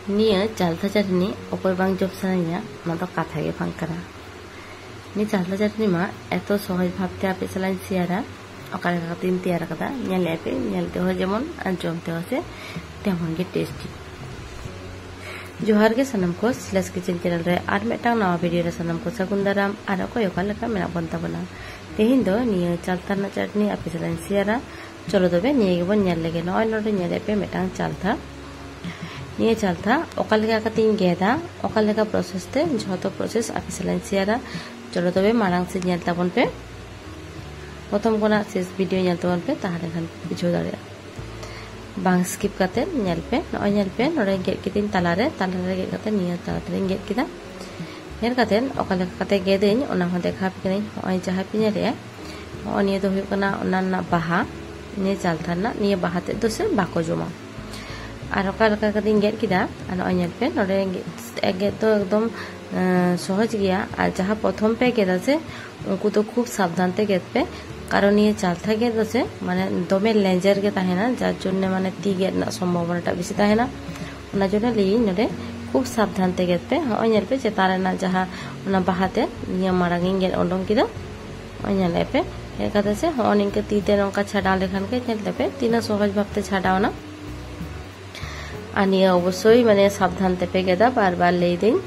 Nia jalta chutney opor bang job sanaya nato katha ge phang kana ni jalta chutney ma eto sohoj bhabte ape chalan siara okale ka tin tiara kada nyal ape nyal te ho jemon an jom te hose temon ge tasty जोहार के सनम को सिलस kitchen channel रे are मेटांग नवा video रे सनम को सगुंदराम are को योका लका मेना बनता बना तेहिन दो निया चालता ना चटनी आपे चलन सियारा चलो तबे निया के बन nyal लगे नय नोडे nyal पे मेटांग चालता निया चालता ओका लगा कतिन गेदा ओका लगा प्रोसेस ते जतो प्रोसेस आपे चलन सियारा चलो तबे मारांग से nyal ताबन पे प्रथम कोना शेष वीडियो nyal ताबन पे ताहारे Khan बिछो दाड़िया bang skip kate nyal pe nore get kitin talare get kate niya talatare get kita nyal kate okale kate gedein ona ho dekha pikini oi jaha pinya re o niya do huyuk kana onanna baha niya jaltharna niya bahate dose bako joma ar okale kate get kita an oi nyal pe nore get to ekdom সহজ গিয়া আর যাহা প্রথম pay gate আছে উনকু তো খুব সাবধান তে gate pay কারণ ये চালতা গেট আছে মানে দমে লেঞ্জার গে তাহে না যার জন্য মানে তি গেট না সম্ভাবনাটা বেশি তাহে না ওনা জন্য লি নরে খুব সাবধান তে গেট পে ওই নেল পে যে তারে না যাহা ওনা বাহাতে নিয়া মারাঙ্গিং গেট ওডং কিদা ওই নেল পে এর কথা আছে অনিকে তিতে নঙ্কা ছাড়া লেখান কে নেল পে তিনা সহজ ভাবতে ছাড়াও না আনিয়া অবশ্যই মানে সাবধান তে পে গেদা বারবার লেই দিন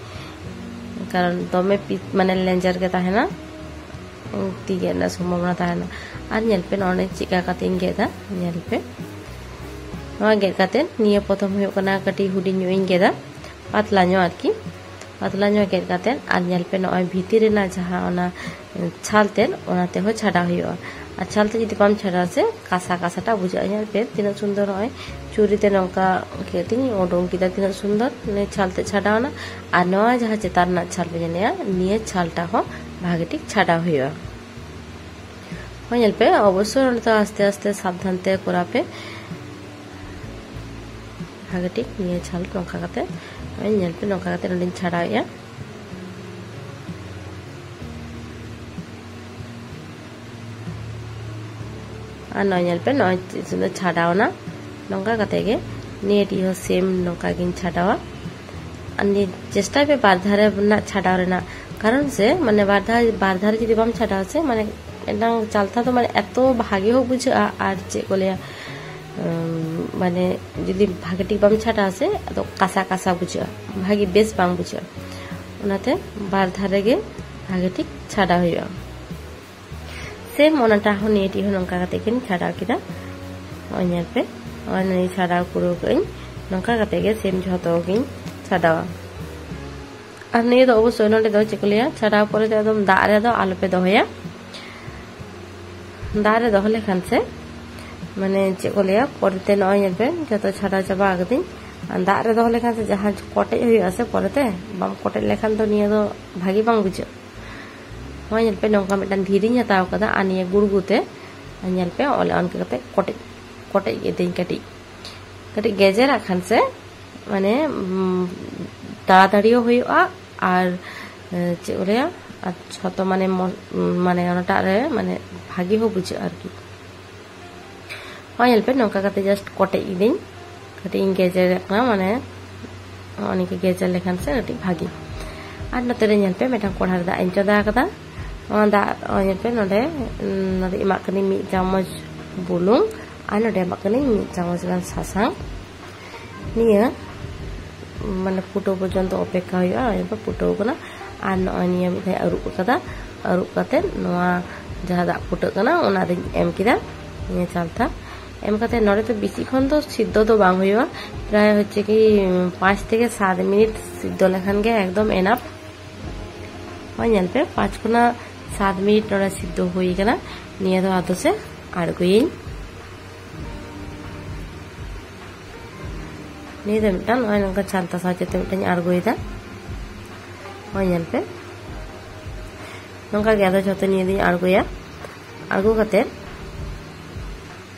कारण दमे माने लेंजर के ताहे ना तीगे ना संभावना ताहे ना आर नेल पे नने चिका कातिन गेदा नेल पे नवा गेद काते निया प्रथम हुयो कना कटी हुडी न्युइन गेदा पातला न्यो आरकी पातला न्यो गेद काते आर नेल पे नय भितिरे ना जहा ओना छालतेन ओनाते हो छाडा हुयो আর ছালতে যদি কম ছাড়া আছে কাঁচা কাঁচাটা বুঝা যায় পেট তিন সুন্দর হয় চুরিতে লঙ্কা কেতিনি ওডং কিদা তিন সুন্দর নে ছালতে ছাড়াও না আর নয় যাহা যে তার না ছালবে জানে নিয়ে ছালটা হ ভাগে ঠিক ছাড়া হইয়া হইল পে অবশ্যই তো আস্তে আস্তে সাবধানতে করাপে ভাগে ঠিক নিয়ে ছাল লঙ্কা কাতে হইল পে লঙ্কা কাতে নদিন ছাড়া হইয়া আর নয়ল पे নয় সুন্দর ছাড়াও না লঙ্কা কাতেগে নেটি हो सेम লঙ্কা কিন ছাড়াওয়া আর চেষ্টা पे বারধারে না ছাড়াওরে না কারণ সে মানে বারধারে যদি বাম ছাড়া আছে মানে এটা চালতা তো মানে এত ভাগে হোক বুঝা আর যে বলে মানে যদি ভাগে ঠিক বাম ছাড়া আছে এত কাঁচা কাঁচা বুঝা ভাগে বেশ বাম বুঝা ওনাতে বারধারে গে ভাগে ঠিক ছাড়া হইয়া सेम ओनाटा हो नेटी हो नंका काते किन छाड़ा किदा ओइनर पे ओइनर छाड़ा पुरो कइन नंका काते गे सेम जतो किन छाड़ावा আর নিয়ে তো অবশ্যই নলে দাও চিকলিয়া ছাড়া পরে একদম দাঁড়ে দাও আলো পে দহয়া দাঁড়ে দহলে খানছে মানে চিকলিয়া পরেতে নয় যাবে যত ছাড়া যাবা আগদিন আর দাঁড়ে দহলে খানছে জাহাজ কটে হই আছে পরেতে বাম কটে লেখান তো নিয়ে তো ভাগি বাং বুঝো ওই নেল পে নঙ্কা মেটান ধীরিং হাতাও কাদা আনিয়ে গুড়গুতে নেল পে অলে অনকে কাতে কটে কটে গেদিন কাটি কাটি গেজে রাখানছে মানে তাড়াতাড়িও হইয়া আর যে ওরে আর ছত মানে মানে অনটারে মানে ভাগি হো বুঝে আর কি ওই নেল পে নঙ্কা কাতে জাস্ট কটে ইদিন কাটি গেজে রাখনা মানে অনেকে গেজে লেখানছে কাটি ভাগি আর নতরে নেল পে মেটাং কোড়ার দা ইনচো দা কাদা दा पे नोडे नोडे इमाकनी मी चामच बुलुंग आ नोडे इमाकनी मी चामच गान सासांग निया माने फुटो पर्यंत अपेक्षा हुआ एबा फुटो कना आ निया मिथाय अरुप कदा अरुप काते नोआ जहा दा फुटो कना ओना दे एम किदा निया चालता एम काते नोडे तो बेसी खन तो सिद्ध तो बांग हुआ प्राय হচ্ছে কি 5 থেকে 7 মিনিট সিদ্ধ লেখান গে একদম এনাফ হয় জান पे 5 কোনা 7 मिनट नोड़ा सिद्ध हुई गना निया तो आदो से आड़गोइन निया तो मिटान ओय नंका चालता साथे तो मिटान आड़गोइदा ओय नल पे नंका गेदा जतो निया दिन आड़गोया आड़गो काते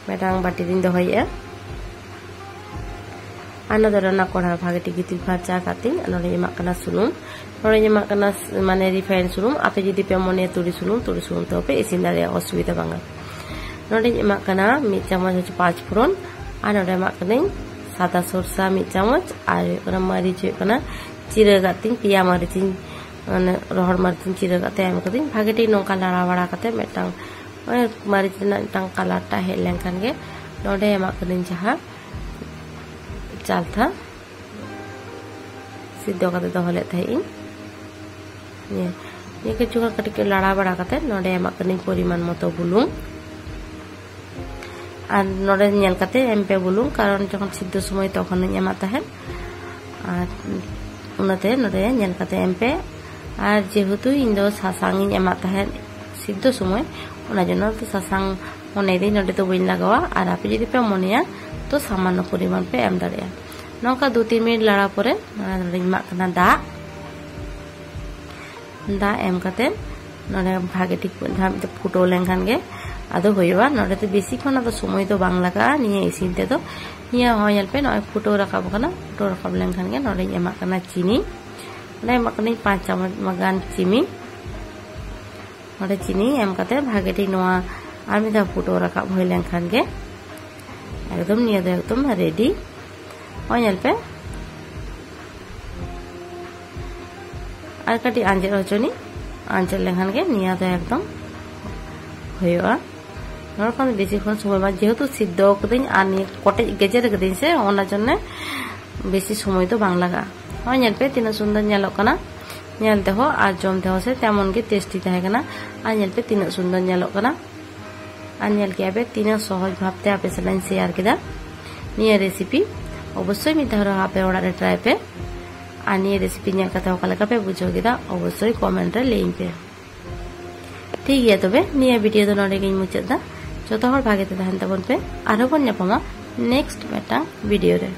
मेटांग बाटी दिन दोहैया आना दरना कोड़ा भागेटी गितिल फाचा कातिन नोले एमाकना सुनुम नोले एमाकना माने रिफाइन सुनुम आपे जदि पे मने तुरी सुनुम तो पे इसिन दारे असुविधा बांगा नोले एमाकना मी चामच 5 फुरन आ नोले एमाकना सादा सरसा 1 चामच और मारिच चिरा गातीन पिया मारिचिन रहड़ मारिचिन चिरा गाते एम कदिन भागे ठीक नौका लाड़ा बड़ा करते मिटटांग मारिच मिटटांग कलरटा हेज लेनखान गे नोडे एमा कदिन जहां चाल था सिद्धो करते दोहो लेत थाइन ये किछु कटिक लाड़ा बड़ा करते नोडे एमा कदिन परिमाण मतो बुलुंग और नोडे नेल करते एमपे बुलुंग कारण जखन सिद्धो समय तखन एमा ताहेन और उनाते नोडे नेल करते एमपे और जेहेतु इन दो सासांग एमा ताहेन सिद्धो समय उना जन्य तो सासांग मने दी नोडे तो बइन लगावा और आपे जदि पे मनेया तो सामान्य परिमाण पे एम दाड़ेया नौका 2-3 मिनट लाड़ा परे नोडे एमा दा एम करते नोडे भागे ठीक फुटो लेनखान गे आदो होइबा नोडे तो बेसी खन आदो समय तो बांग लगा निये इसिन ते तो निये होयल पे नय फुटो राखाब कना फुटो राखाब लेनखान गे नोडे एमा कना चीनी नोडे एमा कना 5 चामच गान चिनी नोडे चीनी एम करते भागे ठीक नोआ आर मिदा फुटो राखाब होय लेनखान गे एकदम निये दो एकदम रेडी होयल पे और कटी आंजेर हचनी आंचल लेखान गे निया तो एकदम होयोआ नरकन बेसी खन समय जेहेतु सिद्ध कदिन आर नि कटे गेजेर कदिन से ओना जन्ने बेसी समय तो बांग लगा होय नेल पे तीना सुंदर नेलक कना नेलते हो आर जमते हो से तेमन गे टेस्टी ताहे कना आर नेल पे तीना सुंदर नेलक कना आर नेल के आबे तीना सहज भाबते आपे सालाइन शेयर केदा निया रेसिपि अवश्य मिधार आपे ओड़ा ट्राई पे और निये रेसिपि नेल कते ओकालेका पे बुझो केदा अवश्य कमेंट रे लेइन पे ठीक है तबे निये वीडियो दो नोडे गिन मुचाद दा जतो हर भागे ते तहन तबन पे आरो बन नेक्स्ट मेटा वीडियो रे।